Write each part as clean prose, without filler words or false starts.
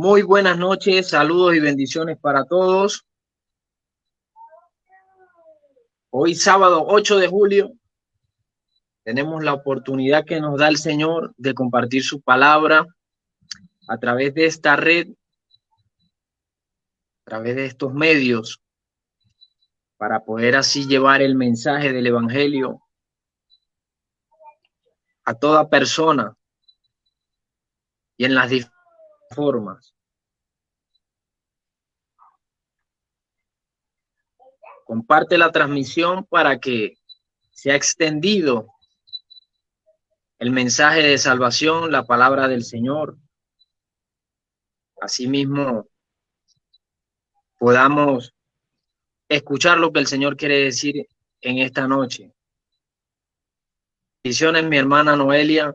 Muy buenas noches, saludos y bendiciones para todos. Hoy sábado 8 de julio tenemos la oportunidad que nos da el Señor de compartir su palabra a través de esta red, a través de estos medios, para poder así llevar el mensaje del Evangelio a toda persona y en las diferentes formas. Comparte la transmisión para que sea extendido el mensaje de salvación, la palabra del Señor. Asimismo, podamos escuchar lo que el Señor quiere decir en esta noche. Bendiciones, mi hermana Noelia.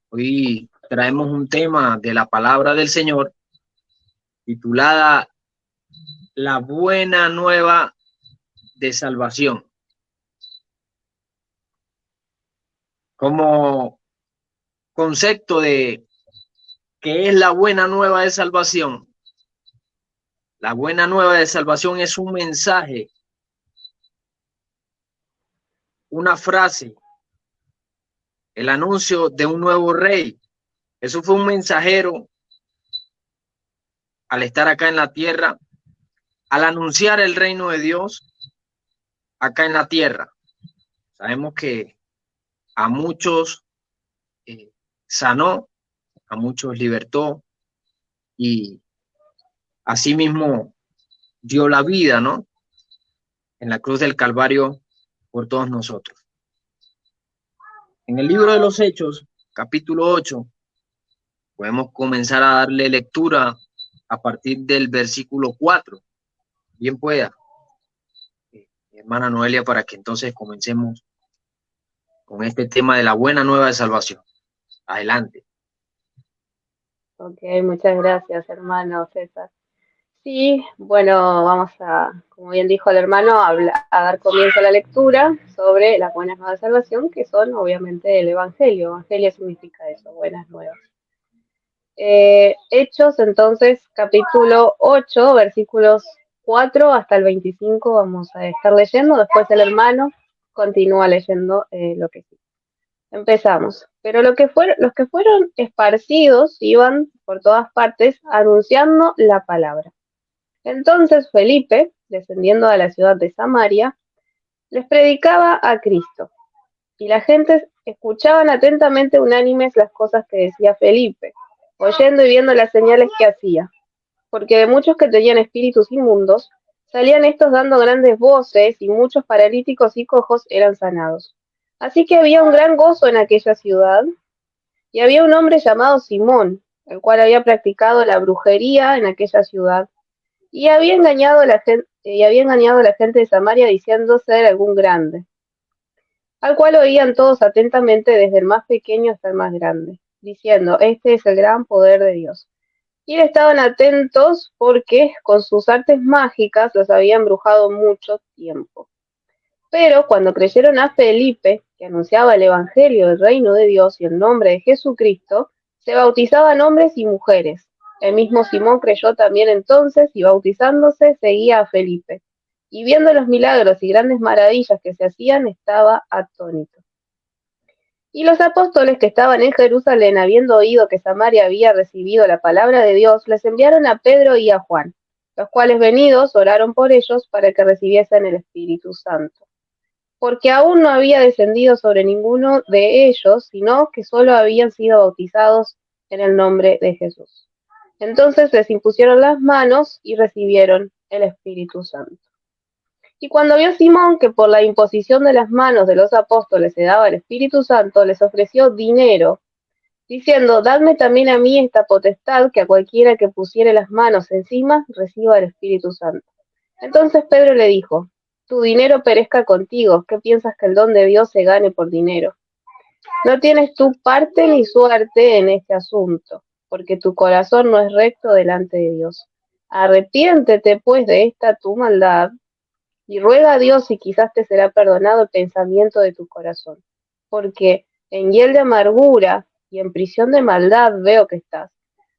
Hoy traemos un tema de la palabra del Señor titulada La buena nueva de salvación. Como concepto de qué es la buena nueva de salvación. La buena nueva de salvación es un mensaje, una frase, el anuncio de un nuevo rey. Eso fue un mensajero al estar acá en la tierra, al anunciar el reino de Dios acá en la tierra. Sabemos que a muchos sanó, a muchos libertó y asimismo dio la vida, ¿no? En la cruz del Calvario por todos nosotros. En el libro de los Hechos, capítulo 8, podemos comenzar a darle lectura a partir del versículo 4. Bien pueda, mi hermana Noelia, para que entonces comencemos con este tema de la buena nueva de salvación. Adelante. Ok, muchas gracias, hermano César. Sí, bueno, vamos a, como bien dijo el hermano, a dar comienzo a la lectura sobre las buenas nuevas de salvación, que son obviamente el Evangelio. Evangelio significa eso, buenas nuevas. Hechos, entonces, capítulo 8, versículos 4 hasta el 25, vamos a estar leyendo. Después el hermano continúa leyendo lo que sigue. Empezamos. Pero los que fueron esparcidos iban por todas partes anunciando la palabra. Entonces Felipe, descendiendo a la ciudad de Samaria, les predicaba a Cristo. Y la gente escuchaban atentamente unánimes las cosas que decía Felipe, oyendo y viendo las señales que hacía. Porque de muchos que tenían espíritus inmundos, salían estos dando grandes voces, y muchos paralíticos y cojos eran sanados. Así que había un gran gozo en aquella ciudad, y había un hombre llamado Simón, el cual había practicado la brujería en aquella ciudad, y había engañado a la gente de Samaria diciendo ser algún grande, al cual oían todos atentamente desde el más pequeño hasta el más grande, diciendo, este es el gran poder de Dios. Y estaban atentos porque con sus artes mágicas los había embrujado mucho tiempo. Pero cuando creyeron a Felipe, que anunciaba el Evangelio del reino de Dios y el nombre de Jesucristo, se bautizaban hombres y mujeres. El mismo Simón creyó también entonces y bautizándose seguía a Felipe. Y viendo los milagros y grandes maravillas que se hacían, estaba atónito. Y los apóstoles que estaban en Jerusalén, habiendo oído que Samaria había recibido la palabra de Dios, les enviaron a Pedro y a Juan, los cuales venidos oraron por ellos para que recibiesen el Espíritu Santo, porque aún no había descendido sobre ninguno de ellos, sino que solo habían sido bautizados en el nombre de Jesús. Entonces les impusieron las manos y recibieron el Espíritu Santo. Y cuando vio Simón que por la imposición de las manos de los apóstoles se daba el Espíritu Santo, les ofreció dinero, diciendo, dadme también a mí esta potestad, que a cualquiera que pusiere las manos encima reciba el Espíritu Santo. Entonces Pedro le dijo, tu dinero perezca contigo, ¿qué piensas que el don de Dios se gane por dinero? No tienes tú parte ni suerte en este asunto, porque tu corazón no es recto delante de Dios. Arrepiéntete pues de esta tu maldad, y ruega a Dios y quizás te será perdonado el pensamiento de tu corazón, porque en hiel de amargura y en prisión de maldad veo que estás.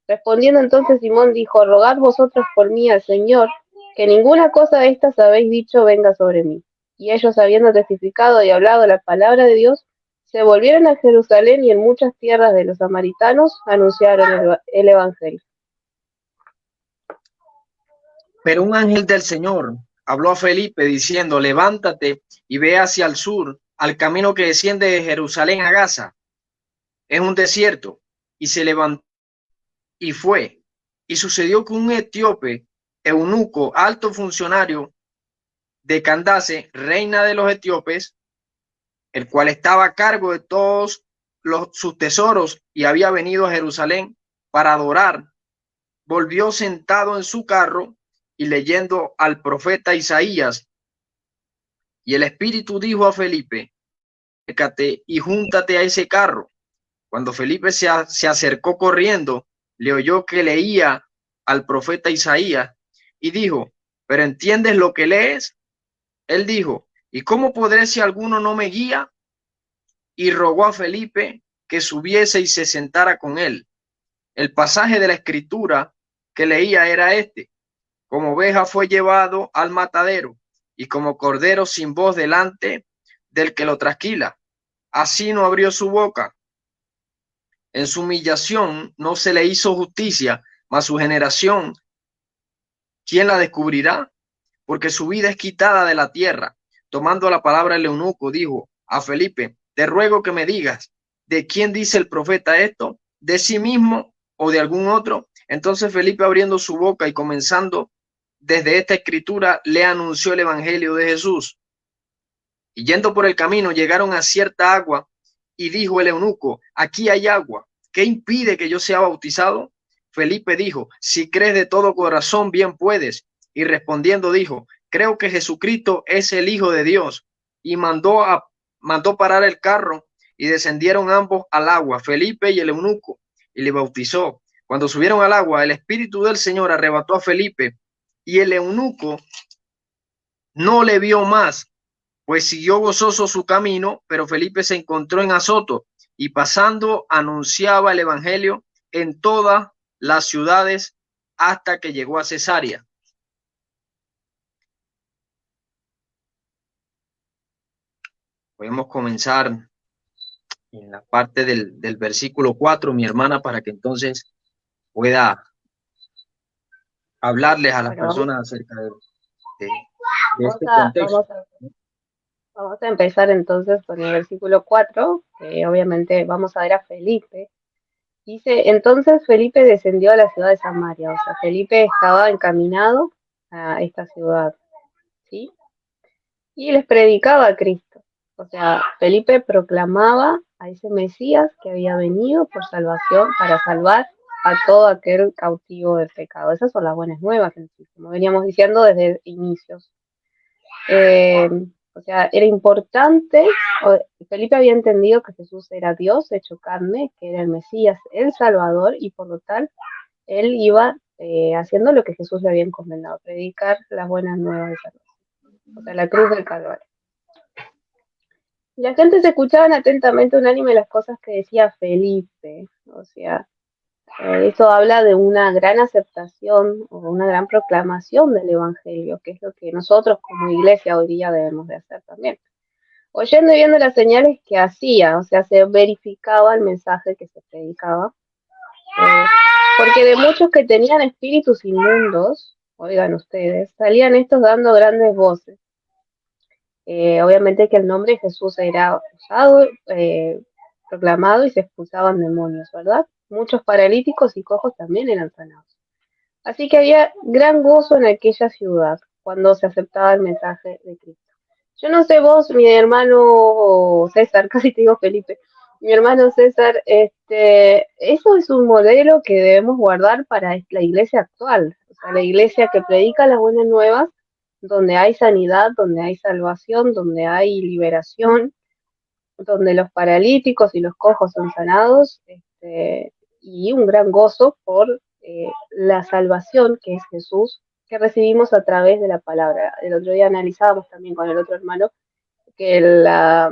Respondiendo entonces Simón dijo, rogad vosotros por mí al Señor, que ninguna cosa de estas habéis dicho venga sobre mí. Y ellos, habiendo testificado y hablado la palabra de Dios, se volvieron a Jerusalén y en muchas tierras de los samaritanos anunciaron el Evangelio. Pero un ángel del Señor habló a Felipe diciendo, levántate y ve hacia el sur, al camino que desciende de Jerusalén a Gaza. Es un desierto. Y se levantó y fue. Y sucedió que un etíope, eunuco, alto funcionario de Candace, reina de los etíopes, el cual estaba a cargo de todos sus tesoros y había venido a Jerusalén para adorar, volvió sentado en su carro y leyendo al profeta Isaías. Y el Espíritu dijo a Felipe, acércate y júntate a ese carro. Cuando Felipe se acercó corriendo, le oyó que leía al profeta Isaías y dijo, ¿pero entiendes lo que lees? Él dijo, ¿y cómo podré si alguno no me guía? Y rogó a Felipe que subiese y se sentara con él. El pasaje de la escritura que leía era este: como oveja fue llevado al matadero, y como cordero sin voz delante del que lo trasquila, así no abrió su boca. En su humillación no se le hizo justicia, mas su generación, ¿quién la descubrirá? Porque su vida es quitada de la tierra. Tomando la palabra el eunuco, dijo a Felipe, te ruego que me digas, ¿de quién dice el profeta esto? ¿De sí mismo o de algún otro? Entonces Felipe, abriendo su boca y comenzando desde esta escritura, le anunció el evangelio de Jesús. Y yendo por el camino, llegaron a cierta agua, y dijo el eunuco, aquí hay agua, ¿qué impide que yo sea bautizado? Felipe dijo, si crees de todo corazón, bien puedes. Y respondiendo dijo, creo que Jesucristo es el Hijo de Dios. Y mandó parar el carro, y descendieron ambos al agua, Felipe y el eunuco, y le bautizó. Cuando subieron al agua, el Espíritu del Señor arrebató a Felipe, y el eunuco no le vio más, pues siguió gozoso su camino. Pero Felipe se encontró en Azoto, y pasando anunciaba el evangelio en todas las ciudades hasta que llegó a Cesarea. Podemos comenzar en la parte del versículo 4, mi hermana, para que entonces pueda hablarles a las personas acerca de este contexto. Vamos a empezar entonces con el versículo 4, que obviamente vamos a ver a Felipe. Dice, entonces Felipe descendió a la ciudad de Samaria, o sea, Felipe estaba encaminado a esta ciudad, ¿sí? Y les predicaba a Cristo. O sea, Felipe proclamaba a ese Mesías que había venido por salvación, para salvar a todo aquel cautivo del pecado. Esas son las buenas nuevas, como veníamos diciendo desde inicios. O sea, era importante, Felipe había entendido que Jesús era Dios hecho carne, que era el Mesías, el Salvador, y por lo tal, él iba haciendo lo que Jesús le había encomendado, predicar las buenas nuevas de salvación, o sea, la cruz del Calvario. La gente se escuchaban atentamente unánime las cosas que decía Felipe, o sea, eso habla de una gran aceptación o una gran proclamación del Evangelio, que es lo que nosotros como iglesia hoy día debemos de hacer también. Oyendo y viendo las señales que hacía, o sea, se verificaba el mensaje que se predicaba, porque de muchos que tenían espíritus inmundos, oigan ustedes, salían estos dando grandes voces. Obviamente que el nombre de Jesús era usado, proclamado, y se expulsaban demonios, ¿verdad? Muchos paralíticos y cojos también eran sanados. Así que había gran gozo en aquella ciudad cuando se aceptaba el mensaje de Cristo. Yo no sé vos, mi hermano César, casi te digo Felipe, mi hermano César, eso es un modelo que debemos guardar para la iglesia actual, o sea, la iglesia que predica las buenas nuevas, donde hay sanidad, donde hay salvación, donde hay liberación, donde los paralíticos y los cojos son sanados, y un gran gozo por la salvación que es Jesús, que recibimos a través de la palabra. El otro día analizábamos también con el otro hermano que la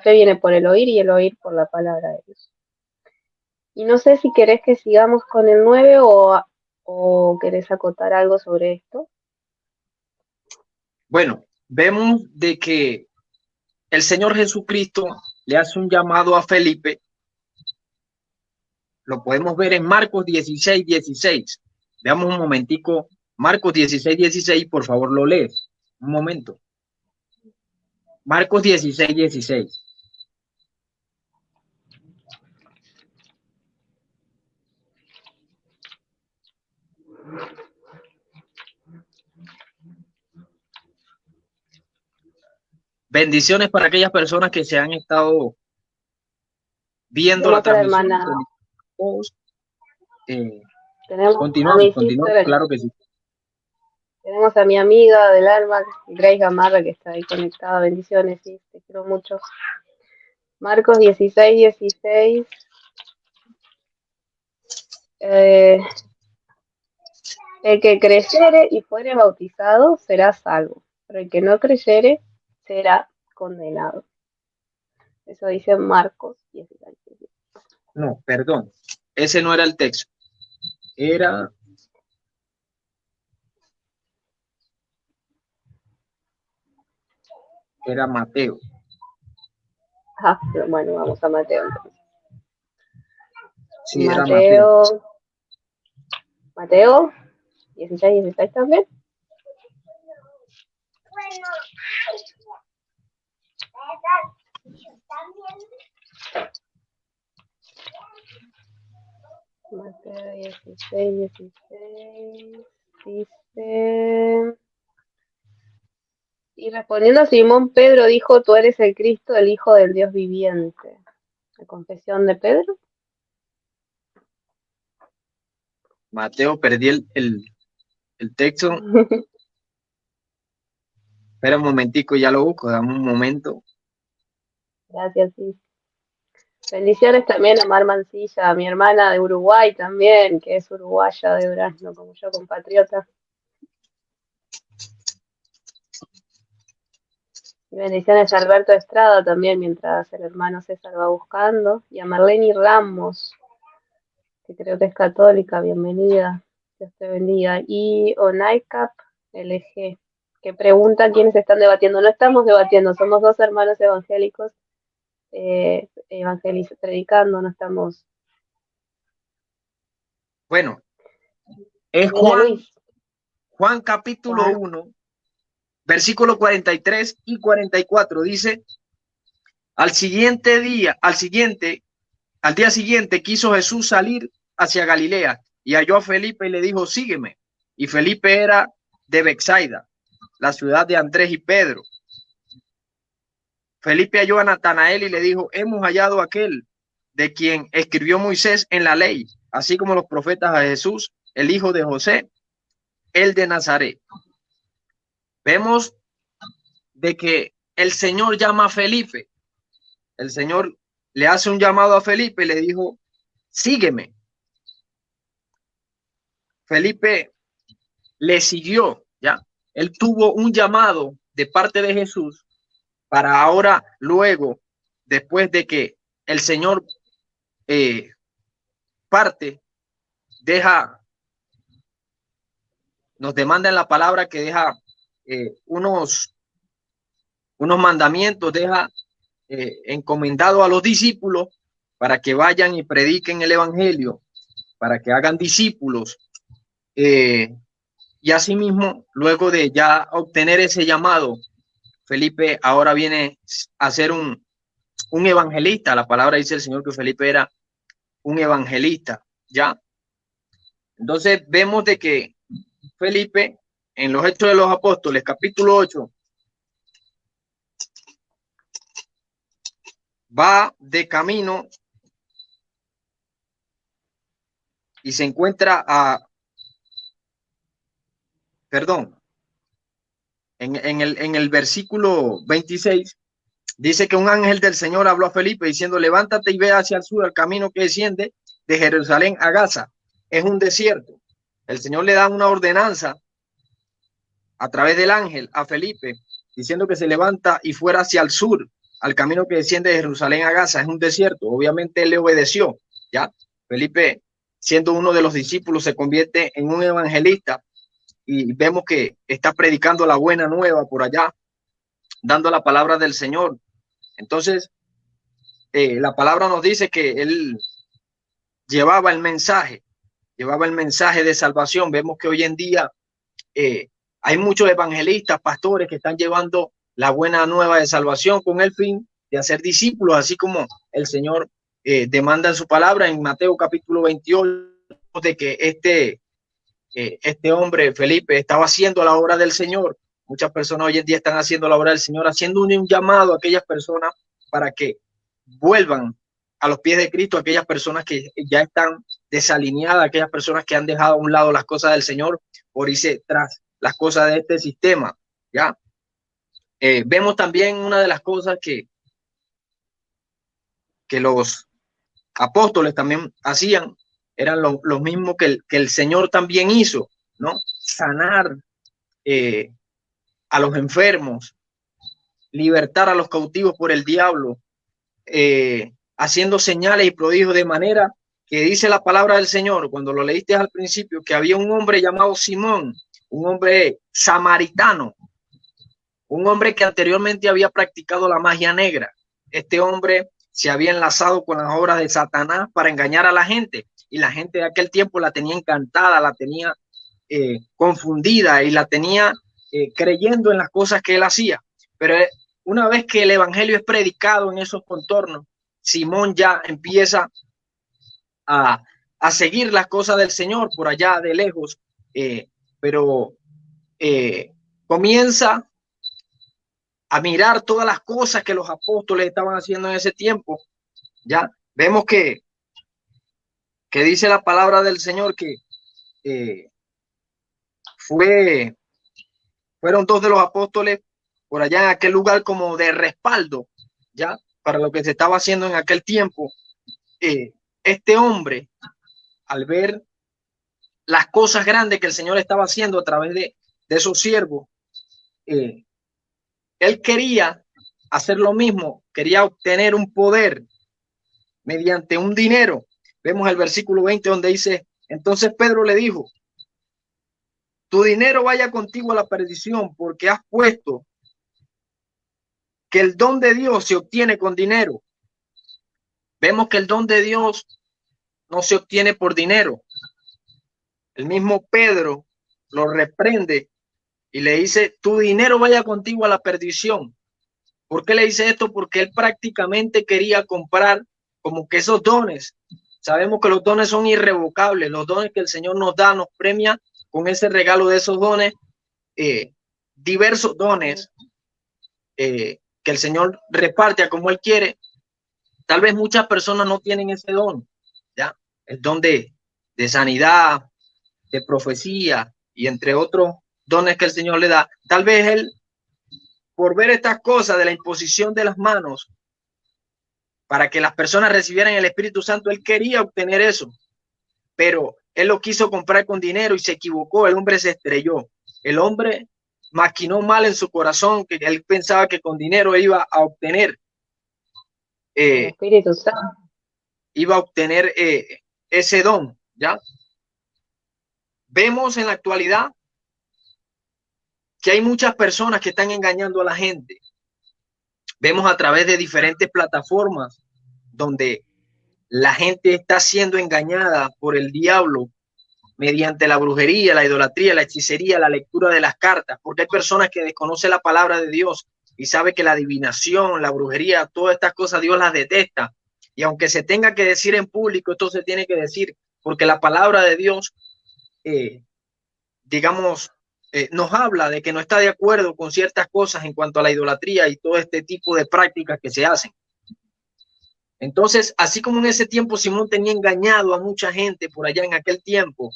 fe viene por el oír y el oír por la palabra de Dios. Y no sé si querés que sigamos con el 9 o querés acotar algo sobre esto. Bueno, vemos de que el Señor Jesucristo le hace un llamado a Felipe. Lo podemos ver en Marcos 16:16. Veamos un momentico. Marcos 16:16, por favor, lo lees. Un momento. Marcos 16:16. Bendiciones para aquellas personas que se han estado viendo la Tenemos a la transmisión. hermana, tenemos a mi Continuamos, sister, claro que sí. tenemos a mi amiga del alma, Grace Gamarra, que está ahí conectada. Bendiciones, sí, te quiero mucho. Marcos 16:16. El que creyere y fuere bautizado será salvo, pero el que no creyere será condenado. Eso dice Marcos 16. No, perdón. Ese no era el texto. Era Mateo. Ah, bueno, vamos a Mateo entonces. Sí, era Mateo. Mateo 16 también. Mateo 16 dice... Y respondiendo a Simón, Pedro dijo, tú eres el Cristo, el Hijo del Dios viviente. La confesión de Pedro. Mateo, perdí el texto. Espera un momentico, ya lo busco, dame un momento. Gracias, sí. Bendiciones también a Mar Mancilla, a mi hermana de Uruguay también, que es uruguaya de Durazno, como yo, compatriota. Y bendiciones a Alberto Estrada también, mientras el hermano César va buscando. Y a Marlene Ramos, que creo que es católica, bienvenida, Dios te bendiga. Y Onaicap LG, que pregunta quiénes están debatiendo. No estamos debatiendo, somos dos hermanos evangélicos predicando, no estamos. Bueno, es Juan capítulo 1, versículo 43 y 44. Dice, al día siguiente quiso Jesús salir hacia Galilea y halló a Felipe y le dijo, sígueme. Y Felipe era de Betsaida, la ciudad de Andrés y Pedro. Felipe halló a Natanael y le dijo, hemos hallado a aquel de quien escribió Moisés en la ley, así como los profetas, a Jesús, el hijo de José, el de Nazaret. Vemos de que el Señor llama a Felipe. El Señor le hace un llamado a Felipe y le dijo, sígueme. Felipe le siguió, ya. Él tuvo un llamado de parte de Jesús para ahora, luego, después de que el Señor parte, nos demanda en la palabra que deja unos mandamientos, deja encomendado a los discípulos para que vayan y prediquen el evangelio, para que hagan discípulos. Y asimismo, luego de ya obtener ese llamado, Felipe ahora viene a ser un evangelista. La palabra dice el Señor que Felipe era un evangelista, ¿ya? Entonces vemos de que Felipe, en los Hechos de los Apóstoles, capítulo 8, va de camino y se encuentra en el versículo 26, dice que un ángel del Señor habló a Felipe diciendo, levántate y ve hacia el sur, al camino que desciende de Jerusalén a Gaza. Es un desierto. El Señor le da una ordenanza a través del ángel a Felipe, diciendo que se levanta y fuera hacia el sur, al camino que desciende de Jerusalén a Gaza. Es un desierto. Obviamente él le obedeció, ¿ya? Felipe, siendo uno de los discípulos, se convierte en un evangelista y vemos que está predicando la buena nueva por allá, dando la palabra del Señor. Entonces, la palabra nos dice que él llevaba el mensaje de salvación. Vemos que hoy en día hay muchos evangelistas, pastores que están llevando la buena nueva de salvación con el fin de hacer discípulos, así como el Señor demanda en su palabra en Mateo capítulo 28, de que este hombre, Felipe, estaba haciendo la obra del Señor. Muchas personas hoy en día están haciendo la obra del Señor, haciendo un llamado a aquellas personas para que vuelvan a los pies de Cristo, aquellas personas que ya están desalineadas, aquellas personas que han dejado a un lado las cosas del Señor por irse tras las cosas de este sistema. ¿Ya? Vemos también una de las cosas que los apóstoles también hacían, eran lo mismo que el Señor también hizo, ¿no? Sanar a los enfermos, libertar a los cautivos por el diablo, haciendo señales y prodigios, de manera que dice la palabra del Señor, cuando lo leíste al principio, que había un hombre llamado Simón, un hombre samaritano, un hombre que anteriormente había practicado la magia negra. Este hombre se había enlazado con las obras de Satanás para engañar a la gente, y la gente de aquel tiempo la tenía encantada, la tenía confundida y la tenía creyendo en las cosas que él hacía. Pero una vez que el evangelio es predicado en esos contornos, Simón ya empieza a seguir las cosas del Señor por allá de lejos, pero comienza a mirar todas las cosas que los apóstoles estaban haciendo en ese tiempo. Ya vemos que dice la palabra del Señor que fueron dos de los apóstoles por allá en aquel lugar como de respaldo, ya, para lo que se estaba haciendo en aquel tiempo. Este hombre, al ver las cosas grandes que el Señor estaba haciendo a través de esos siervos, él quería hacer lo mismo, quería obtener un poder mediante un dinero. Vemos el versículo 20 donde dice: entonces Pedro le dijo, tu dinero vaya contigo a la perdición, porque has puesto que el don de Dios se obtiene con dinero. Vemos que el don de Dios no se obtiene por dinero. El mismo Pedro lo reprende y le dice, tu dinero vaya contigo a la perdición. ¿Por qué le dice esto? Porque él prácticamente quería comprar como que esos dones. Sabemos que los dones son irrevocables. Los dones que el Señor nos da, nos premia con ese regalo de esos dones, diversos dones que el Señor reparte a como Él quiere. Tal vez muchas personas no tienen ese don, ¿ya? El don de sanidad, de profecía y entre otros dones que el Señor le da. Tal vez él, por ver estas cosas de la imposición de las manos para que las personas recibieran el Espíritu Santo, él quería obtener eso, pero él lo quiso comprar con dinero y se equivocó. El hombre se estrelló. El hombre maquinó mal en su corazón, que él pensaba que con dinero iba a obtener Espíritu Santo. Iba a obtener ese don, ¿ya? Vemos en la actualidad que hay muchas personas que están engañando a la gente. Vemos a través de diferentes plataformas donde la gente está siendo engañada por el diablo mediante la brujería, la idolatría, la hechicería, la lectura de las cartas, porque hay personas que desconocen la palabra de Dios y sabe que la adivinación, la brujería, todas estas cosas Dios las detesta. Y aunque se tenga que decir en público, esto se tiene que decir porque la palabra de Dios, nos habla de que no está de acuerdo con ciertas cosas en cuanto a la idolatría y todo este tipo de prácticas que se hacen. Entonces, así como en ese tiempo Simón tenía engañado a mucha gente por allá en aquel tiempo,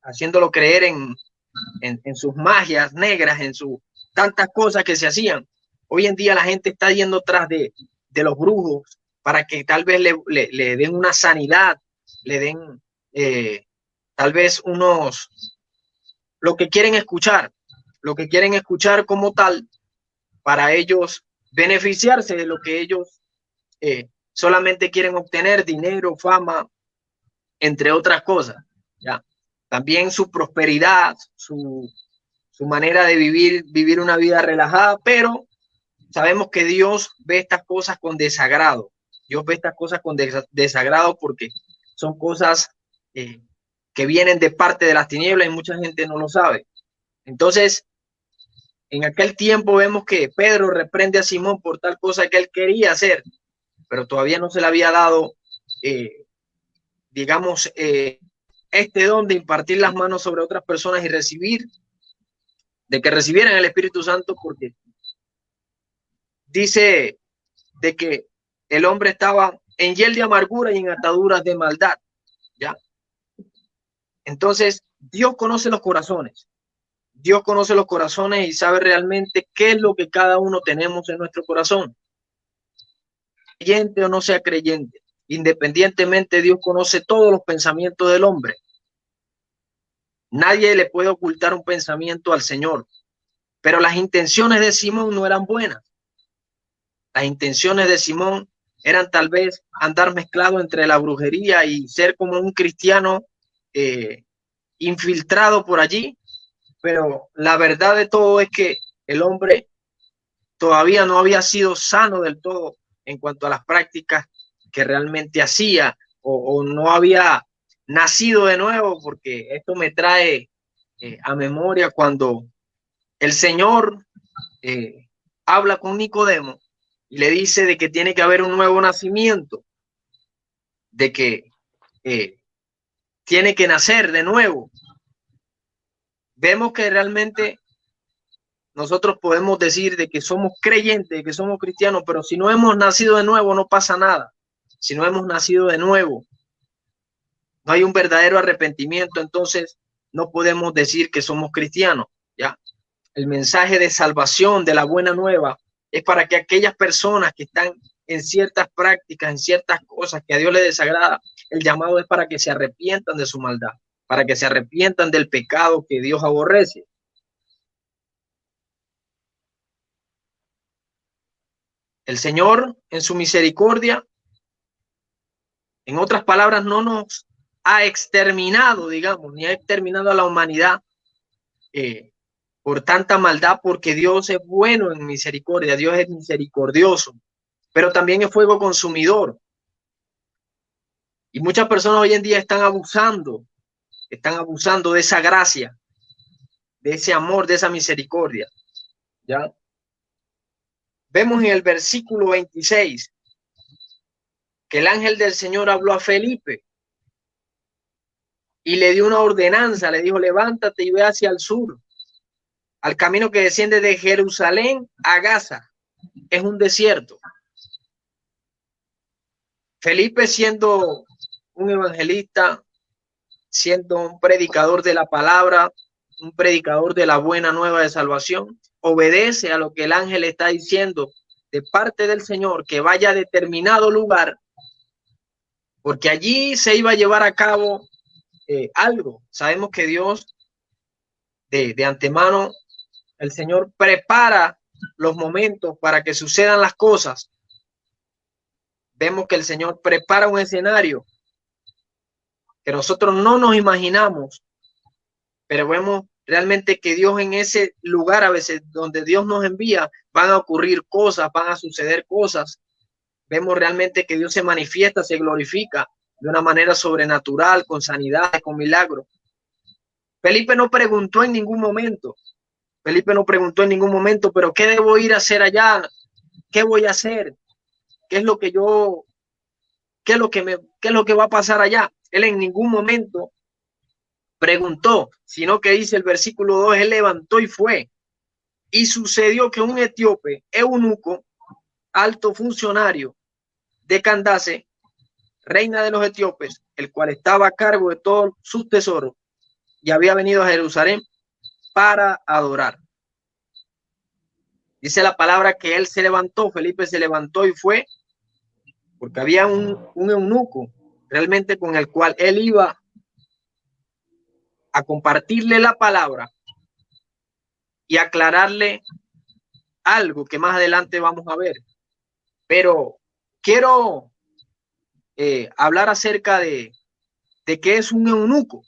haciéndolo creer en sus magias negras, en sus tantas cosas que se hacían, hoy en día la gente está yendo tras de los brujos para que tal vez le den una sanidad, le den tal vez lo que quieren escuchar como tal, para ellos beneficiarse de lo que ellos solamente quieren obtener: dinero, fama, entre otras cosas, ¿ya? También su prosperidad, su manera de vivir una vida relajada, pero sabemos que Dios ve estas cosas con desagrado. Dios ve estas cosas con desagrado porque son cosas que vienen de parte de las tinieblas y mucha gente no lo sabe. Entonces, en aquel tiempo vemos que Pedro reprende a Simón por tal cosa que él quería hacer, pero todavía no se le había dado, digamos, este don de impartir las manos sobre otras personas y de que recibieran el Espíritu Santo, porque dice de que el hombre estaba en hiel de amargura y en ataduras de maldad, ¿ya? Entonces, Dios conoce los corazones. Dios conoce los corazones y sabe realmente qué es lo que cada uno tenemos en nuestro corazón. Creyente o no sea creyente, independientemente, Dios conoce todos los pensamientos del hombre. Nadie le puede ocultar un pensamiento al Señor, pero las intenciones de Simón no eran buenas. Las intenciones de Simón eran tal vez andar mezclado entre la brujería y ser como un cristiano infiltrado por allí, pero la verdad de todo es que el hombre todavía no había sido sano del todo en cuanto a las prácticas que realmente hacía, o no había nacido de nuevo, porque esto me trae a memoria cuando el Señor habla con Nicodemo y le dice de que tiene que haber un nuevo nacimiento, de que tiene que nacer de nuevo. Vemos que realmente nosotros podemos decir de que somos creyentes, de que somos cristianos, pero si no hemos nacido de nuevo, no pasa nada. Si no hemos nacido de nuevo, no hay un verdadero arrepentimiento, entonces no podemos decir que somos cristianos, ¿ya? El mensaje de salvación, de la buena nueva, es para que aquellas personas que están en ciertas prácticas, en ciertas cosas que a Dios le desagrada, el llamado es para que se arrepientan de su maldad, para que se arrepientan del pecado que Dios aborrece. El Señor, en su misericordia, en otras palabras, no nos ha exterminado, digamos, ni ha exterminado a la humanidad por tanta maldad, porque Dios es bueno en misericordia, Dios es misericordioso, pero también es fuego consumidor. Y muchas personas hoy en día están abusando de esa gracia, de ese amor, de esa misericordia. ¿Ya? Vemos en el versículo 26 que el ángel del Señor habló a Felipe y le dio una ordenanza, le dijo: levántate y ve hacia el sur, al camino que desciende de Jerusalén a Gaza. Es un desierto. Felipe, siendo un evangelista, siendo un predicador de la palabra, un predicador de la buena nueva de salvación, obedece a lo que el ángel está diciendo de parte del Señor, que vaya a determinado lugar, porque allí se iba a llevar a cabo algo. Sabemos que Dios de antemano, el Señor prepara los momentos para que sucedan las cosas. Vemos que el Señor prepara un escenario que nosotros no nos imaginamos, pero vemos realmente que Dios, en ese lugar a veces donde Dios nos envía, van a ocurrir cosas, van a suceder cosas. Vemos realmente que Dios se manifiesta, se glorifica de una manera sobrenatural, con sanidad, con milagros. Felipe no preguntó en ningún momento, pero ¿qué debo ir a hacer allá? ¿Qué voy a hacer? ¿Qué es lo que qué es lo que va a pasar allá? Él en ningún momento preguntó, sino que dice el versículo 2, él levantó y fue. Y sucedió que un etíope, eunuco, alto funcionario de Candace, reina de los etíopes, el cual estaba a cargo de todos sus tesoros, y había venido a Jerusalén para adorar. Dice la palabra que él se levantó, Felipe se levantó y fue, porque había un eunuco realmente con el cual él iba a compartirle la palabra y aclararle algo que más adelante vamos a ver. Pero quiero hablar acerca de de qué es un eunuco.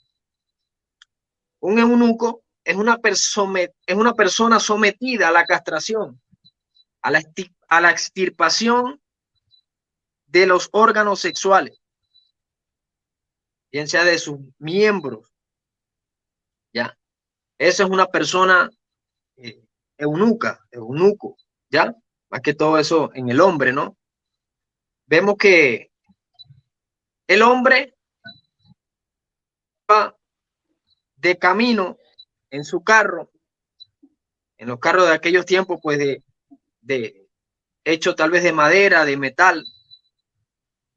Un eunuco es una persona sometida a la castración, a la extirpación de los órganos sexuales, bien sea de sus miembros. Ya, esa es una persona eunuco, ya, más que todo eso en el hombre, ¿no? Vemos que el hombre va de camino en su carro, en los carros de aquellos tiempos, pues de hecho tal vez de madera, de metal,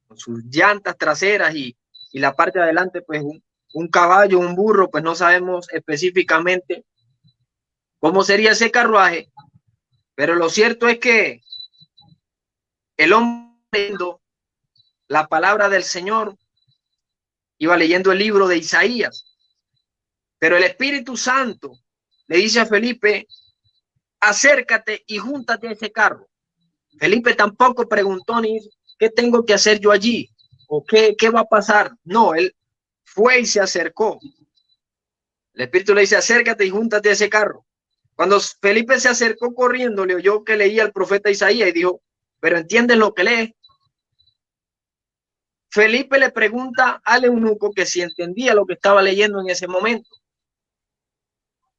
con sus llantas traseras y la parte de adelante, pues un caballo, un burro, pues no sabemos específicamente cómo sería ese carruaje, pero lo cierto es que el hombre, leyendo la palabra del Señor, iba leyendo el libro de Isaías, pero el Espíritu Santo le dice a Felipe, acércate y júntate a ese carro. Felipe tampoco preguntó ni qué tengo que hacer yo allí o qué va a pasar. No, él fue y se acercó. El Espíritu le dice, acércate y júntate a ese carro. Cuando Felipe se acercó corriendo, le oyó que leía el profeta Isaías y dijo, pero ¿entiendes lo que lee? Felipe le pregunta al eunuco que si entendía lo que estaba leyendo en ese momento.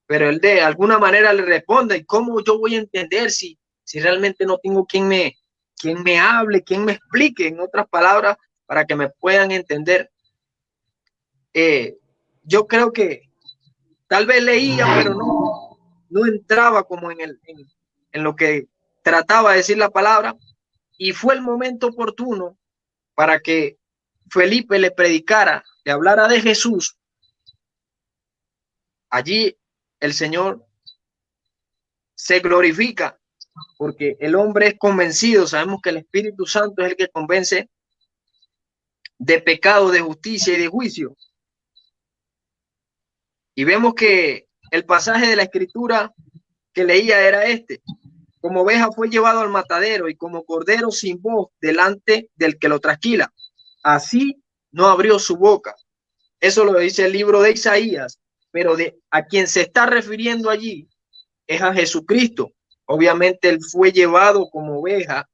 Pero él de alguna manera le responde, ¿y cómo yo voy a entender si realmente no tengo quien me hable, quien me explique, en otras palabras, para que me puedan entender? Yo creo que tal vez leía, pero no entraba como en lo que trataba de decir la palabra, y fue el momento oportuno para que Felipe le predicara, le hablara de Jesús. Allí el Señor se glorifica porque el hombre es convencido. Sabemos que el Espíritu Santo es el que convence de pecado, de justicia y de juicio. Y vemos que el pasaje de la Escritura que leía era este: como oveja fue llevado al matadero y como cordero sin voz delante del que lo trasquila, así no abrió su boca. Eso lo dice el libro de Isaías, pero a quien se está refiriendo allí es a Jesucristo. Obviamente él fue llevado como oveja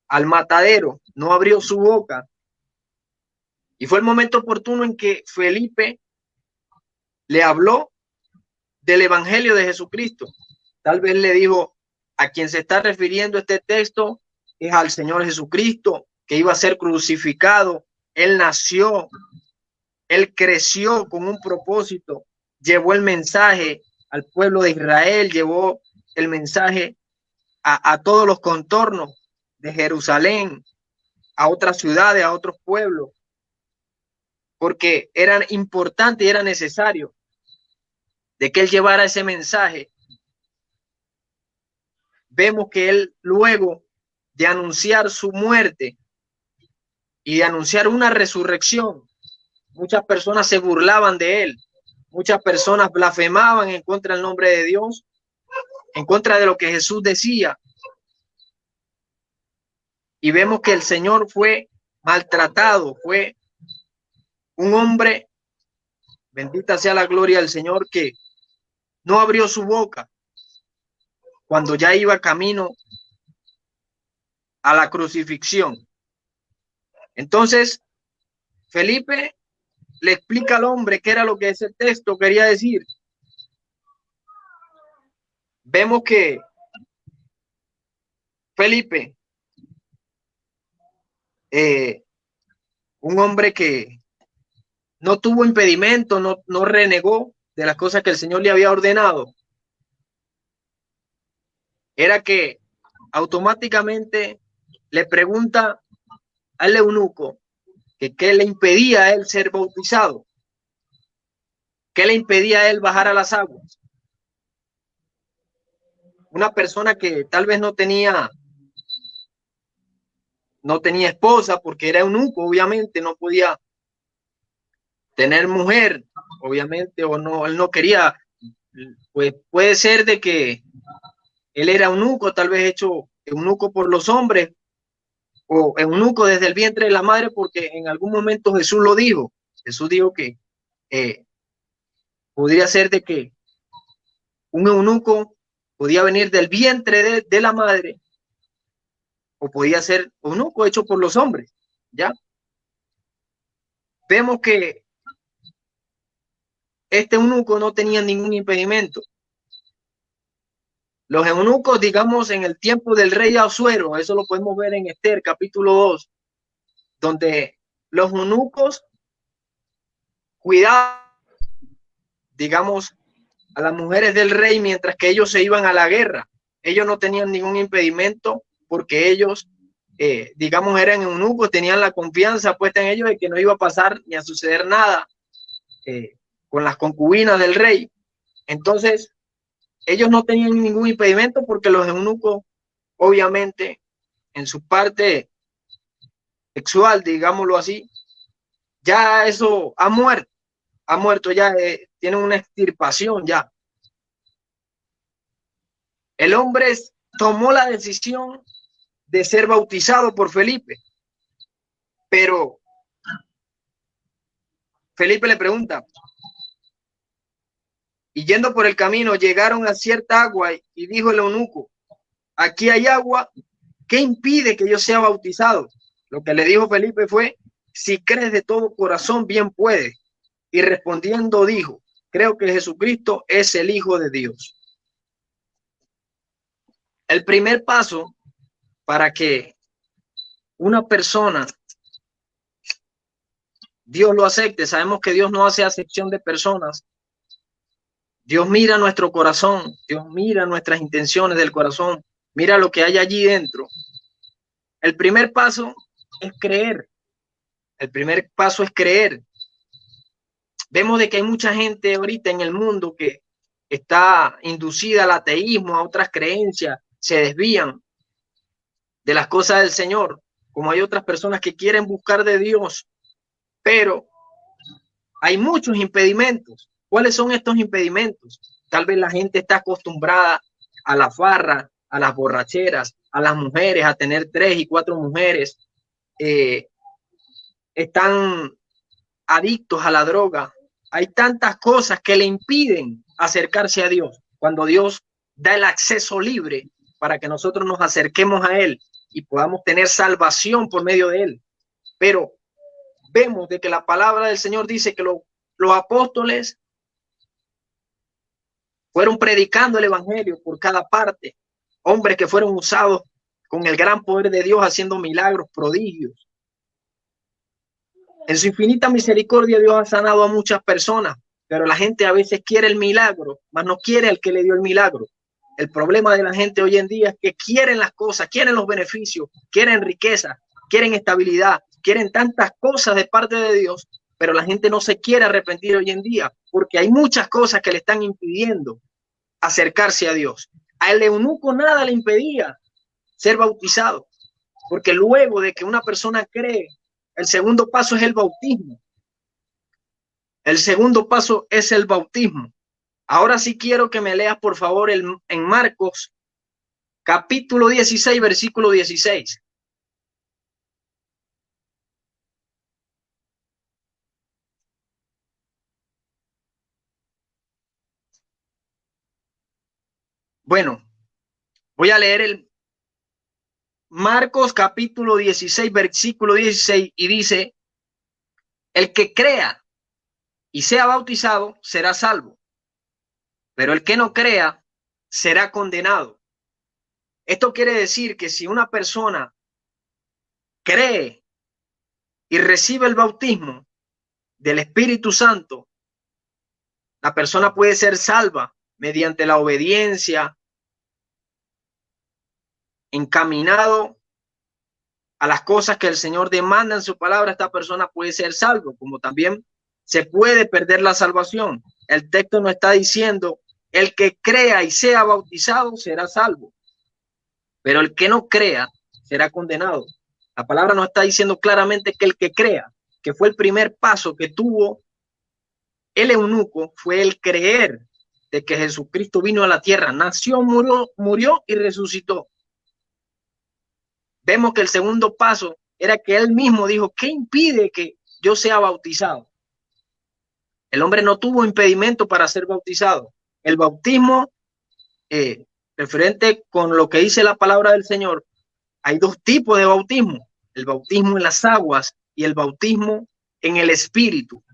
al matadero, no abrió su boca. Y fue el momento oportuno en que Felipe le habló del evangelio de Jesucristo. Tal vez le dijo, a quien se está refiriendo este texto es al Señor Jesucristo, que iba a ser crucificado. Él nació, él creció con un propósito, llevó el mensaje al pueblo de Israel, llevó el mensaje a todos los contornos de Jerusalén, a otras ciudades, a otros pueblos, porque era importante y era necesario de que él llevara ese mensaje. Vemos que él, luego de anunciar su muerte y de anunciar una resurrección, muchas personas se burlaban de él, muchas personas blasfemaban en contra del nombre de Dios, en contra de lo que Jesús decía. Y vemos que el Señor fue maltratado, fue un hombre, bendita sea la gloria del Señor, que no abrió su boca cuando ya iba camino a la crucifixión. Entonces, Felipe le explica al hombre qué era lo que ese texto quería decir. Vemos que Felipe, un hombre que no tuvo impedimento, no renegó de las cosas que el Señor le había ordenado, era que automáticamente le pregunta al eunuco que qué le impedía a él ser bautizado, qué le impedía a él bajar a las aguas. Una persona que tal vez no tenía esposa, porque era eunuco, obviamente no podía tener mujer, obviamente, o no, él no quería, pues puede ser de que él era eunuco, tal vez hecho eunuco por los hombres, o eunuco desde el vientre de la madre, porque en algún momento Jesús lo dijo, Jesús dijo que podría ser de que un eunuco podía venir del vientre de la madre, o podía ser eunuco hecho por los hombres, ¿ya? Vemos que este eunuco no tenía ningún impedimento. Los eunucos, digamos, en el tiempo del rey Asuero, eso lo podemos ver en Esther, capítulo 2, donde los eunucos cuidaban, digamos, a las mujeres del rey mientras que ellos se iban a la guerra. Ellos no tenían ningún impedimento porque ellos, digamos, eran eunucos, tenían la confianza puesta en ellos de que no iba a pasar ni a suceder nada con las concubinas del rey. Entonces, ellos no tenían ningún impedimento porque los eunucos, obviamente, en su parte sexual, digámoslo así, ya eso ha muerto ya, tienen una extirpación ya. El hombre tomó la decisión de ser bautizado por Felipe, pero Felipe le pregunta, y yendo por el camino llegaron a cierta agua y dijo el eunuco, aquí hay agua, ¿qué impide que yo sea bautizado? Lo que le dijo Felipe fue, si crees de todo corazón, bien puedes. Y respondiendo dijo, creo que Jesucristo es el Hijo de Dios. El primer paso para que una persona, Dios lo acepte, sabemos que Dios no hace acepción de personas. Dios mira nuestro corazón, Dios mira nuestras intenciones del corazón, mira lo que hay allí dentro. El primer paso es creer. El primer paso es creer. Vemos de que hay mucha gente ahorita en el mundo que está inducida al ateísmo, a otras creencias, se desvían de las cosas del Señor, como hay otras personas que quieren buscar de Dios, pero hay muchos impedimentos. ¿Cuáles son estos impedimentos? Tal vez la gente está acostumbrada a la farra, a las borracheras, a las mujeres, a tener 3 y 4 mujeres, están adictos a la droga. Hay tantas cosas que le impiden acercarse a Dios, cuando Dios da el acceso libre para que nosotros nos acerquemos a Él y podamos tener salvación por medio de Él. Pero vemos de que la palabra del Señor dice que los apóstoles fueron predicando el evangelio por cada parte, hombres que fueron usados con el gran poder de Dios haciendo milagros, prodigios. En su infinita misericordia Dios ha sanado a muchas personas, pero la gente a veces quiere el milagro, mas no quiere al que le dio el milagro. El problema de la gente hoy en día es que quieren las cosas, quieren los beneficios, quieren riqueza, quieren estabilidad, quieren tantas cosas de parte de Dios, pero la gente no se quiere arrepentir hoy en día porque hay muchas cosas que le están impidiendo acercarse a Dios. Al eunuco nada le impedía ser bautizado, porque luego de que una persona cree, el segundo paso es el bautismo. El segundo paso es el bautismo. Ahora sí quiero que me leas, por favor, en Marcos, capítulo 16, versículo 16. Bueno, voy a leer el Marcos, capítulo 16, versículo 16, y dice, el que crea y sea bautizado será salvo, pero el que no crea será condenado. Esto quiere decir que si una persona cree y recibe el bautismo del Espíritu Santo, la persona puede ser salva mediante la obediencia, encaminado a las cosas que el Señor demanda en su palabra. Esta persona puede ser salvo, como también se puede perder la salvación. El texto no está diciendo el que crea y sea bautizado será salvo, pero el que no crea será condenado. La palabra nos está diciendo claramente que el que crea, que fue el primer paso que tuvo el eunuco, fue el creer de que Jesucristo vino a la tierra, nació, murió y resucitó. Vemos que el segundo paso era que él mismo dijo, ¿qué impide que yo sea bautizado? El hombre no tuvo impedimento para ser bautizado. El bautismo, referente con lo que dice la palabra del Señor, hay dos tipos de bautismo: el bautismo en las aguas y el bautismo en el Espíritu.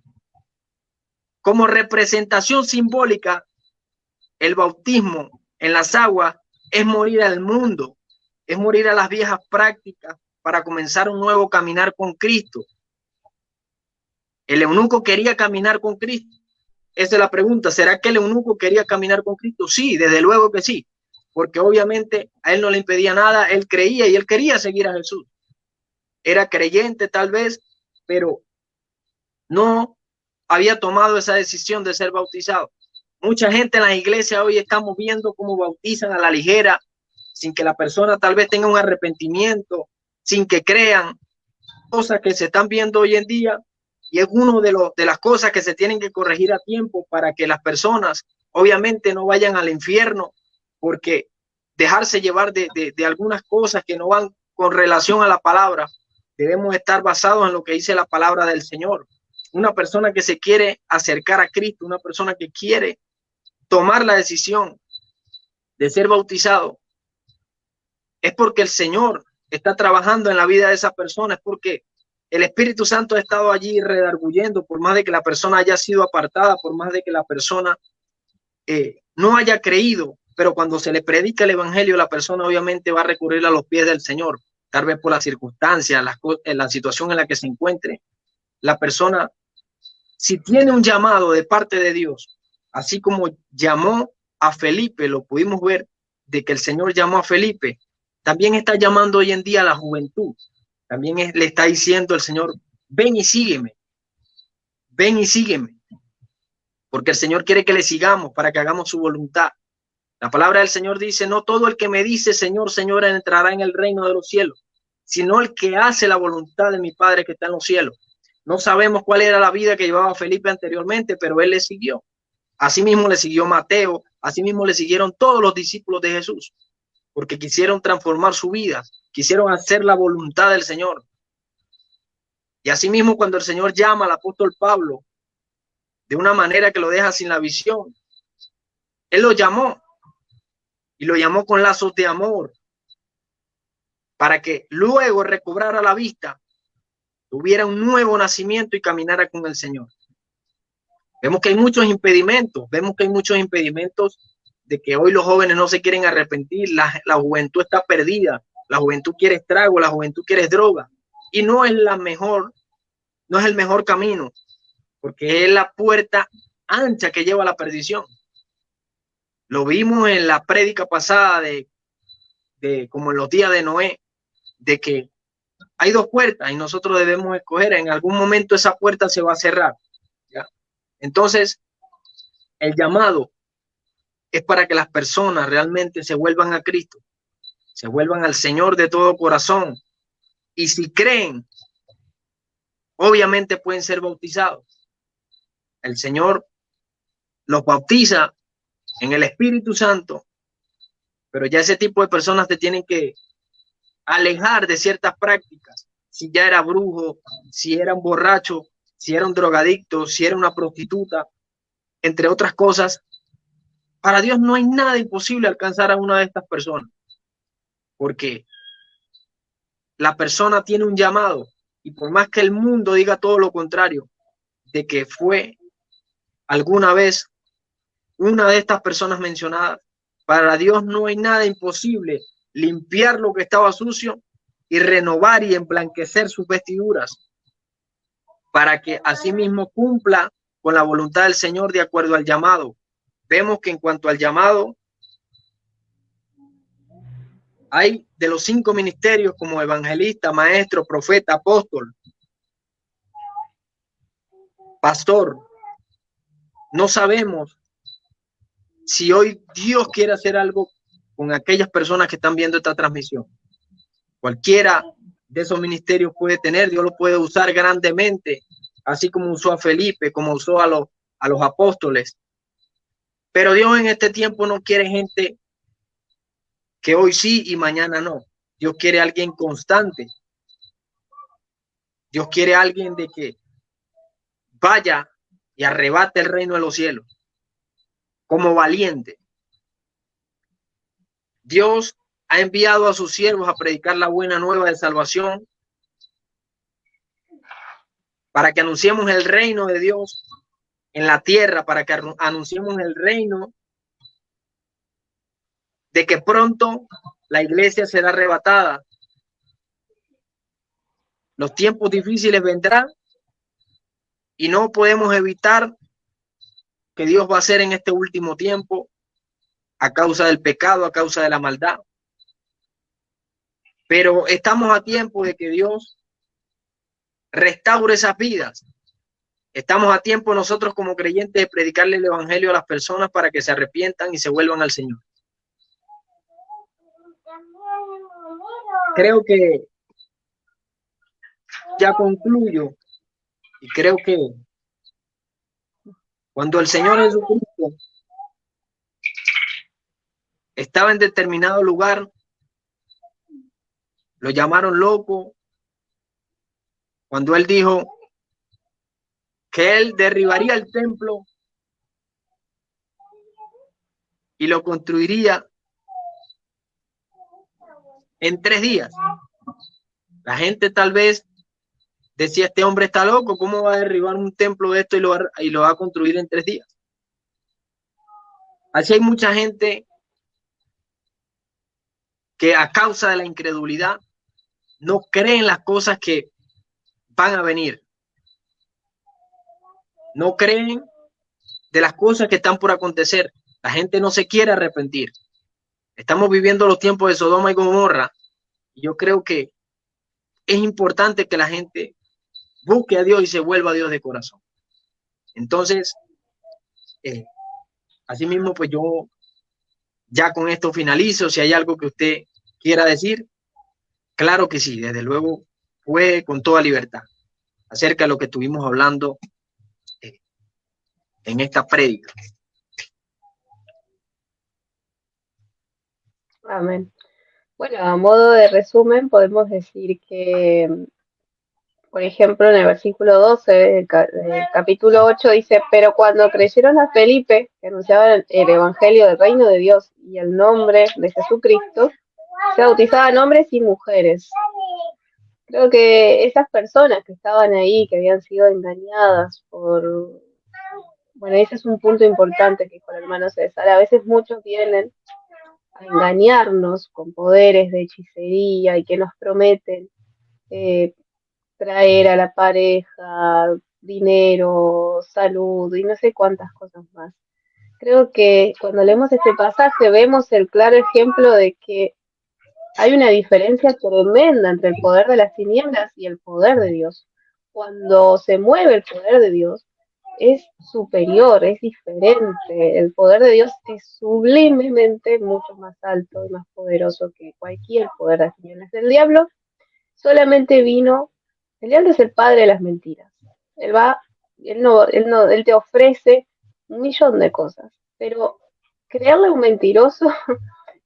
Como representación simbólica, el bautismo en las aguas es morir al mundo, es morir a las viejas prácticas para comenzar un nuevo caminar con Cristo. El eunuco quería caminar con Cristo. Esa es la pregunta. ¿Será que el eunuco quería caminar con Cristo? Sí, desde luego que sí, porque obviamente a él no le impedía nada. Él creía y él quería seguir a Jesús. Era creyente tal vez, pero no había tomado esa decisión de ser bautizado. Mucha gente en las iglesias hoy estamos viendo cómo bautizan a la ligera, sin que la persona tal vez tenga un arrepentimiento, sin que crean, cosas que se están viendo hoy en día. Y es uno de las cosas que se tienen que corregir a tiempo para que las personas obviamente no vayan al infierno, porque dejarse llevar de algunas cosas que no van con relación a la palabra. Debemos estar basados en lo que dice la palabra del Señor. Una persona que se quiere acercar a Cristo, una persona que quiere tomar la decisión de ser bautizado, es porque el Señor está trabajando en la vida de esa persona, es porque el Espíritu Santo ha estado allí redarguyendo, por más de que la persona haya sido apartada, por más de que la persona no haya creído, pero cuando se le predica el evangelio, la persona obviamente va a recurrir a los pies del Señor, tal vez por las circunstancias, la situación en la que se encuentre. La persona, si tiene un llamado de parte de Dios, así como llamó a Felipe, lo pudimos ver de que el Señor llamó a Felipe, también está llamando hoy en día a la juventud. También le está diciendo el Señor: ven y sígueme, ven y sígueme, porque el Señor quiere que le sigamos para que hagamos su voluntad. La palabra del Señor dice: no todo el que me dice Señor, Señor entrará en el reino de los cielos, sino el que hace la voluntad de mi Padre que está en los cielos. No sabemos cuál era la vida que llevaba Felipe anteriormente, pero él le siguió. Asimismo le siguió Mateo, asimismo le siguieron todos los discípulos de Jesús, porque quisieron transformar su vida, quisieron hacer la voluntad del Señor. Y asimismo, cuando el Señor llama al apóstol Pablo de una manera que lo deja sin la visión, él lo llamó y lo llamó con lazos de amor para que luego recobrara la vista, tuviera un nuevo nacimiento y caminara con el Señor. Vemos que hay muchos impedimentos, de que hoy los jóvenes no se quieren arrepentir, la juventud está perdida, la juventud quiere estrago, la juventud quiere droga, y no es no es el mejor camino, porque es la puerta ancha que lleva a la perdición. Lo vimos en la prédica pasada de como en los días de Noé, de que hay dos puertas y nosotros debemos escoger. En algún momento esa puerta se va a cerrar, ¿ya? Entonces, el llamado es para que las personas realmente se vuelvan a Cristo, se vuelvan al Señor de todo corazón. Y si creen, obviamente pueden ser bautizados. El Señor los bautiza en el Espíritu Santo, pero ya ese tipo de personas te tienen que alejar de ciertas prácticas. Si ya era brujo, si era un borracho, si era un drogadicto, si era una prostituta, entre otras cosas. Para Dios no hay nada imposible alcanzar a una de estas personas, porque la persona tiene un llamado, y por más que el mundo diga todo lo contrario, de que fue alguna vez una de estas personas mencionadas, para Dios no hay nada imposible limpiar lo que estaba sucio y renovar y emblanquecer sus vestiduras, para que asimismo cumpla con la voluntad del Señor de acuerdo al llamado. Vemos que en cuanto al llamado, hay de los 5 ministerios como evangelista, maestro, profeta, apóstol, pastor. No sabemos si hoy Dios quiere hacer algo con aquellas personas que están viendo esta transmisión. Cualquiera de esos ministerios puede tener, Dios lo puede usar grandemente, así como usó a Felipe, como usó a los apóstoles. Pero Dios en este tiempo no quiere gente que hoy sí y mañana no. Dios quiere a alguien constante. Dios quiere a alguien de que vaya y arrebate el reino de los cielos como valiente. Dios ha enviado a sus siervos a predicar la buena nueva de salvación para que anunciemos el reino de Dios en la tierra, para que anunciemos el reino de que pronto la iglesia será arrebatada. Los tiempos difíciles vendrán y no podemos evitar que Dios va a hacer en este último tiempo a causa del pecado, a causa de la maldad. Pero estamos a tiempo de que Dios restaure esas vidas. Estamos a tiempo nosotros como creyentes de predicarle el evangelio a las personas para que se arrepientan y se vuelvan al Señor. Creo que ya concluyo y creo que cuando el Señor Jesucristo estaba en determinado lugar, lo llamaron loco. Cuando él dijo que él derribaría el templo y lo construiría en 3 días. La gente tal vez decía, este hombre está loco, ¿cómo va a derribar un templo de esto y lo va a construir en 3 días? Así hay mucha gente que a causa de la incredulidad no creen las cosas que van a venir. No creen de las cosas que están por acontecer. La gente no se quiere arrepentir. Estamos viviendo los tiempos de Sodoma y Gomorra. Y yo creo que es importante que la gente busque a Dios y se vuelva a Dios de corazón. Entonces, así mismo, pues yo ya con esto finalizo. Si hay algo que usted quiera decir, claro que sí, desde luego fue con toda libertad acerca de lo que estuvimos hablando en esta prédica. Amén. Bueno, a modo de resumen, podemos decir que, por ejemplo, en el versículo 12 del capítulo 8 dice, pero cuando creyeron a Felipe, que anunciaba el evangelio del reino de Dios y el nombre de Jesucristo, se bautizaban hombres y mujeres. Creo que esas personas que estaban ahí, que habían sido engañadas por... Bueno, ese es un punto importante que con el hermano César. A veces muchos vienen a engañarnos con poderes de hechicería y que nos prometen traer a la pareja dinero, salud y no sé cuántas cosas más. Creo que cuando leemos este pasaje vemos el claro ejemplo de que hay una diferencia tremenda entre el poder de las tinieblas y el poder de Dios. Cuando se mueve el poder de Dios, es superior, es diferente. El poder de Dios es sublimemente mucho más alto y más poderoso que cualquier poder de las tinieblas. El diablo solamente vino, el diablo es el padre de las mentiras. Él te ofrece 1.000.000 de cosas, pero crearle un mentiroso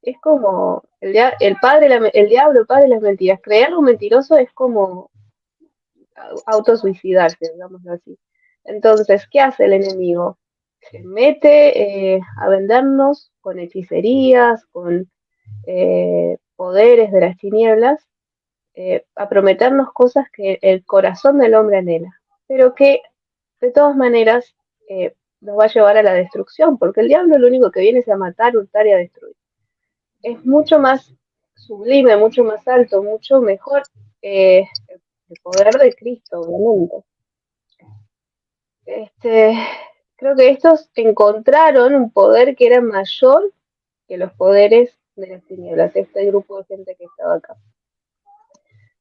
es como el diablo, el padre de las mentiras. Crearle un mentiroso es como autosuicidarse, digámoslo así. Entonces, ¿qué hace el enemigo? Se mete a vendernos con hechicerías, con poderes de las tinieblas, a prometernos cosas que el corazón del hombre anhela, pero que de todas maneras nos va a llevar a la destrucción, porque el diablo lo único que viene es a matar, hurtar y a destruir. Es mucho más sublime, mucho más alto, mucho mejor el poder de Cristo, obviamente. Creo que estos encontraron un poder que era mayor que los poderes de las tinieblas, este grupo de gente que estaba acá.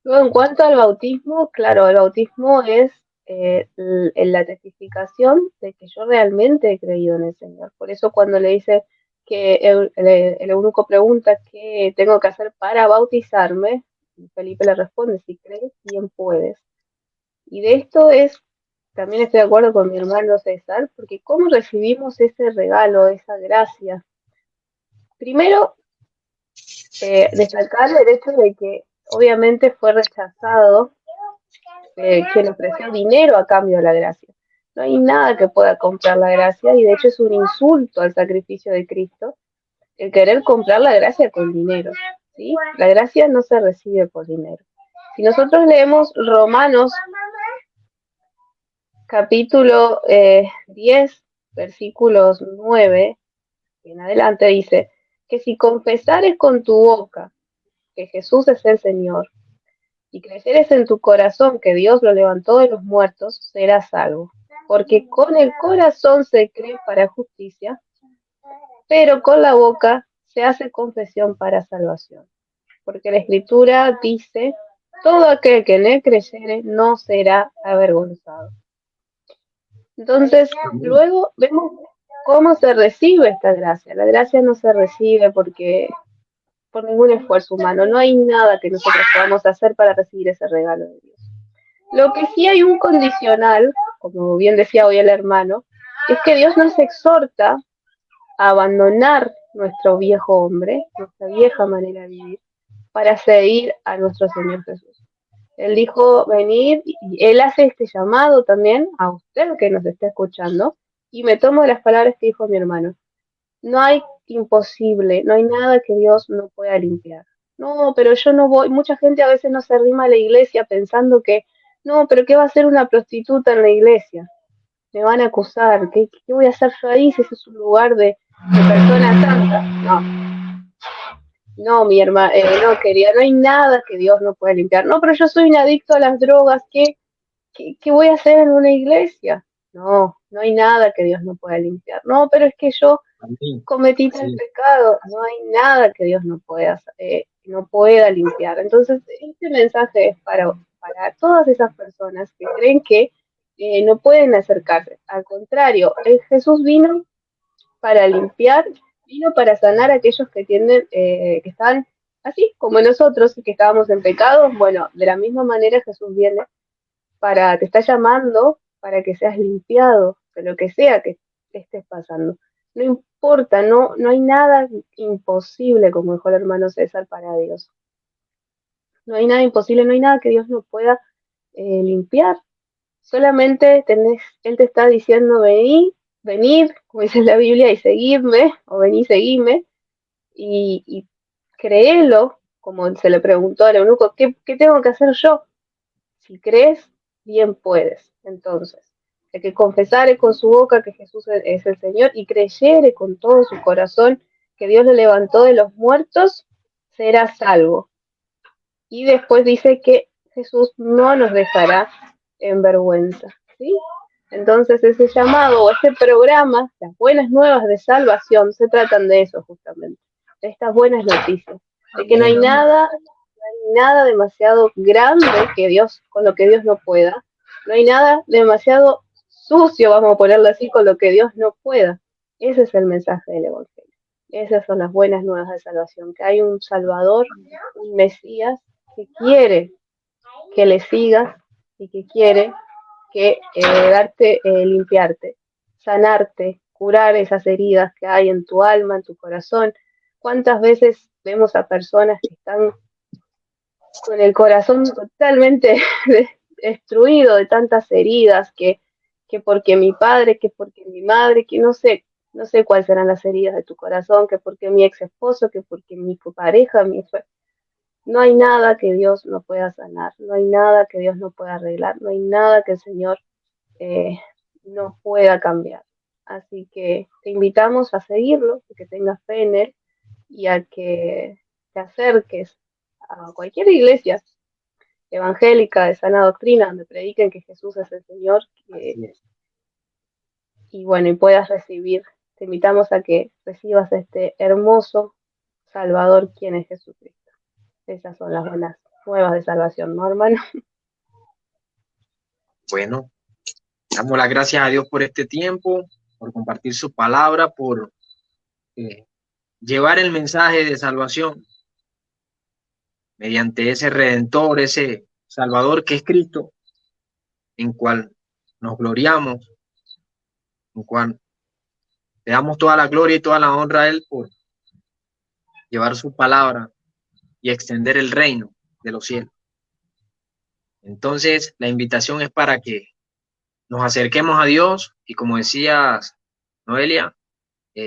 Luego, en cuanto al bautismo, claro, el bautismo es la testificación de que yo realmente he creído en el Señor. Por eso cuando le dice que el eunuco pregunta qué tengo que hacer para bautizarme, Felipe le responde, si crees, bien puedes. Y de esto también estoy de acuerdo con mi hermano César, porque ¿cómo recibimos ese regalo, esa gracia? Primero, destacar el hecho de que obviamente fue rechazado quien ofreció dinero a cambio de la gracia. No hay nada que pueda comprar la gracia y de hecho es un insulto al sacrificio de Cristo el querer comprar la gracia con dinero, ¿sí? La gracia no se recibe por dinero. Si nosotros leemos Romanos capítulo 10, versículos 9 en adelante, dice que si confesares con tu boca que Jesús es el Señor y creyeres en tu corazón que Dios lo levantó de los muertos, serás salvo. Porque con el corazón se cree para justicia, pero con la boca se hace confesión para salvación. Porque la Escritura dice, todo aquel que en él creyere no será avergonzado. Entonces, luego vemos cómo se recibe esta gracia. La gracia no se recibe por ningún esfuerzo humano. No hay nada que nosotros podamos hacer para recibir ese regalo de Dios. Lo que sí hay un condicional, como bien decía hoy el hermano, es que Dios nos exhorta a abandonar nuestro viejo hombre, nuestra vieja manera de vivir, para seguir a nuestro Señor Jesús. Él dijo venir y Él hace este llamado también a usted que nos está escuchando y me tomo de las palabras que dijo mi hermano. No hay imposible, no hay nada que Dios no pueda limpiar. No, pero yo no voy. Mucha gente a veces no se arrima a la iglesia pensando que, no, pero ¿qué va a hacer una prostituta en la iglesia? Me van a acusar. ¿Qué voy a hacer yo ahí si ese es un lugar de personas santas? No, mi hermana, no, quería, no hay nada que Dios no pueda limpiar. No, pero yo soy un adicto a las drogas. ¿Qué voy a hacer en una iglesia? No, no hay nada que Dios no pueda limpiar. No, pero es que yo cometí tal pecado, no hay nada que Dios no pueda limpiar. Entonces, este mensaje es para todas esas personas que creen que no pueden acercarse. Al contrario, Jesús vino para limpiar, vino para sanar a aquellos que tienden, que están así como nosotros, que estábamos en pecado. Bueno, de la misma manera Jesús viene te está llamando para que seas limpiado de lo que sea que estés pasando. No importa, no hay nada imposible, como dijo el hermano César, para Dios. No hay nada imposible, no hay nada que Dios no pueda limpiar. Solamente Él te está diciendo venid, como dice la Biblia, y seguidme, o vení, seguidme, y créelo, como se le preguntó al eunuco, ¿qué tengo que hacer yo? Si crees, bien puedes. Entonces, el que confesare con su boca que Jesús es el Señor y creyere con todo su corazón que Dios lo levantó de los muertos, será salvo. Y después dice que Jesús no nos dejará en vergüenza, ¿sí? Entonces ese llamado o ese programa, las buenas nuevas de salvación, se tratan de eso justamente, de estas buenas noticias, de que no hay nada demasiado grande con lo que Dios no pueda, no hay nada demasiado sucio, vamos a ponerlo así, con lo que Dios no pueda. Ese es el mensaje del Evangelio. Esas son las buenas nuevas de salvación, que hay un Salvador, un Mesías, que quiere que le sigas y que quiere limpiarte, sanarte, curar esas heridas que hay en tu alma, en tu corazón. ¿Cuántas veces vemos a personas que están con el corazón totalmente destruido de tantas heridas, que porque mi padre, que porque mi madre, que no sé cuáles serán las heridas de tu corazón, que porque mi ex esposo, que porque mi pareja, no hay nada que Dios no pueda sanar, no hay nada que Dios no pueda arreglar, no hay nada que el Señor no pueda cambiar. Así que te invitamos a seguirlo, a que tengas fe en Él y a que te acerques a cualquier iglesia evangélica de sana doctrina donde prediquen que Jesús es el Señor y bueno, y puedas recibir. Te invitamos a que recibas este hermoso Salvador, quien es Jesucristo. Esas son las buenas nuevas de salvación, ¿no, hermano? Bueno, damos las gracias a Dios por este tiempo, por compartir su palabra, por llevar el mensaje de salvación mediante ese Redentor, ese Salvador que es Cristo, en cual nos gloriamos, en cual le damos toda la gloria y toda la honra a Él por llevar su palabra y extender el reino de los cielos. Entonces, la invitación es para que nos acerquemos a Dios y, como decías, Noelia,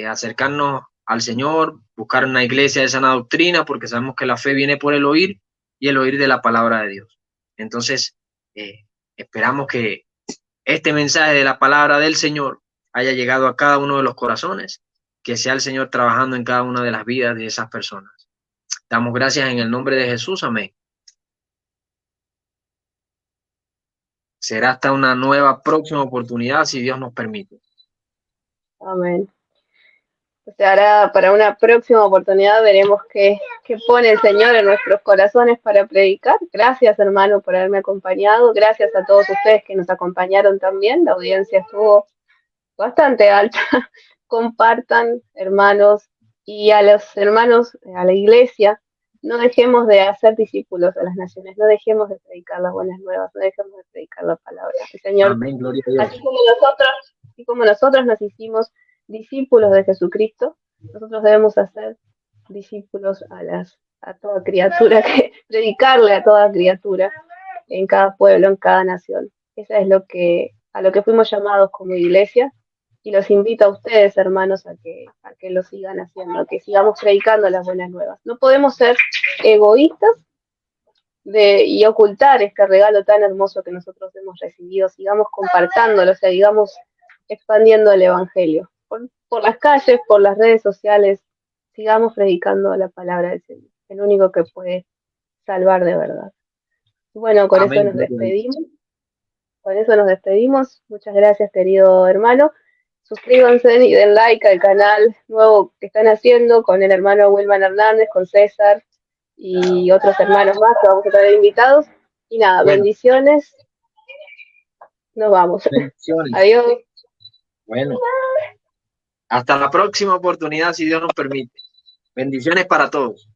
acercarnos al Señor, buscar una iglesia de sana doctrina, porque sabemos que la fe viene por el oír y el oír de la palabra de Dios. Entonces, esperamos que este mensaje de la palabra del Señor haya llegado a cada uno de los corazones, que sea el Señor trabajando en cada una de las vidas de esas personas. Damos gracias en el nombre de Jesús. Amén. Será hasta una nueva próxima oportunidad, si Dios nos permite. Amén. O sea, ahora para una próxima oportunidad veremos qué pone el Señor en nuestros corazones para predicar. Gracias, hermano, por haberme acompañado. Gracias a todos ustedes que nos acompañaron también. La audiencia estuvo bastante alta. Compartan, hermanos, y a los hermanos, a la iglesia, no dejemos de hacer discípulos a las naciones, no dejemos de predicar las buenas nuevas, no dejemos de predicar la palabra. El Señor, Amén, gloria a Dios. así como nosotros nos hicimos discípulos de Jesucristo, nosotros debemos hacer discípulos a toda criatura, predicarle a toda criatura en cada pueblo, en cada nación. Esa es a lo que fuimos llamados como iglesia, y los invito a ustedes, hermanos, a que lo sigan haciendo, que sigamos predicando las buenas nuevas. No podemos ser egoístas y ocultar este regalo tan hermoso que nosotros hemos recibido. Sigamos compartándolo, o sea, sigamos expandiendo el evangelio por las calles, por las redes sociales. Sigamos predicando la palabra del Señor, el único que puede salvar de verdad. Bueno, con Amén. eso nos despedimos. Con eso nos despedimos. Muchas gracias, querido hermano. Suscríbanse y den like al canal nuevo que están haciendo con el hermano Wilman Hernández, con César y otros hermanos más que vamos a tener invitados. Y nada, Bueno. Bendiciones. Nos vamos. Bendiciones. Adiós. Bueno. Hasta la próxima oportunidad, si Dios nos permite. Bendiciones para todos.